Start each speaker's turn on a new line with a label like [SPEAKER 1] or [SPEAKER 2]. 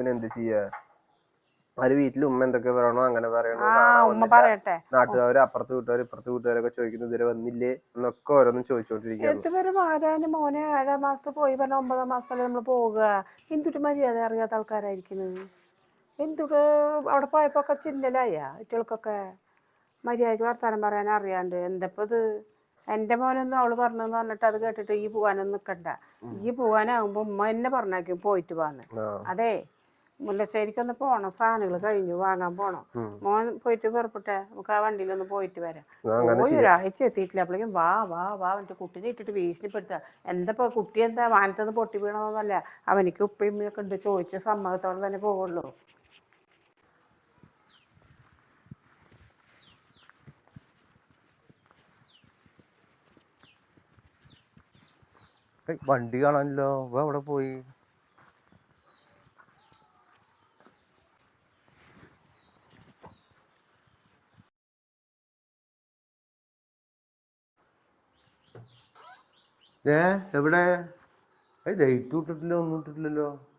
[SPEAKER 1] പിന്നെ എന്ത് ചെയ്യാ? അവര് വീട്ടിൽ ഉമ്മ എന്തൊക്കെ പറയണോ അങ്ങനെ പറയണു.
[SPEAKER 2] ഉമ്മ പറയട്ടെ.
[SPEAKER 1] നാട്ടുകാര് അപ്പുറത്തെ വീട്ടുകാർ ഇപ്പുറത്തെ വീട്ടുകാരൊക്കെ ചോദിക്കുന്നു ഇതുവരെ വന്നില്ലേ എന്നൊക്കെ ഓരോന്നും ചോദിച്ചോണ്ടിരിക്കുകയാണ്.
[SPEAKER 2] എത്തുവരെ മാറാന് മോനെ 7 മാസത്ത് പോയി പറഞ്ഞ 9 മാസത്തല്ലേ നമ്മൾ പോവുക. എന്തൊരു മര്യാദ അറിയാത്ത ആൾക്കാരായിരിക്കുന്നത്. എന്തൊരു അവിടെ പോയപ്പോ ഒക്കെ ചില്ലലായ കുട്ടികൾക്കൊക്കെ മര്യാദയ്ക്ക് വർത്താനം പറയാൻ അറിയാണ്ട്. എന്തപ്പോ ഇത് എൻ്റെ മോനൊന്നും അവള് പറഞ്ഞെന്ന് പറഞ്ഞിട്ട് അത് കേട്ടിട്ട് ഈ പോകാനൊന്നും നിൽക്കണ്ട. ഈ പോകാനാകുമ്പോ ഉമ്മ എന്നെ പറഞ്ഞേക്കും പോയിട്ട് പോകാന്ന്. അതെ മുല്ലശ്ശേരിക്കൊന്ന് പോണം, സാധനങ്ങൾ കഴിഞ്ഞു വാങ്ങാൻ പോണം. മോൻ പോയിട്ട് പുറപ്പെട്ടെ, നമുക്ക് ആ വണ്ടിയിലൊന്ന് പോയിട്ട് വരാം. പോയി ഒരാഴ്ച എത്തിയിട്ടില്ല അപ്പോഴേക്കും വാ വാ വാ എന്നിട്ട് കുട്ടീനെ ഇട്ടിട്ട് ഭീഷണിപ്പെടുത്തുക. എന്താ കുട്ടി എന്താ വാനത്തത് പൊട്ടി വീണതൊന്നല്ല, അവനിക്ക് ഉപ്പയും ഉമ്മയൊക്കെ ഉണ്ട്, ചോദിച്ച സമ്മതത്തോടെ തന്നെ പോവുള്ളൂ.
[SPEAKER 3] വണ്ടി കാണാനല്ലോ, അവിടെ പോയി? എവിടെ ലൈറ്റ് ഇട്ടിട്ടില്ല, ഒന്നും ഇട്ടിട്ടില്ലല്ലോ.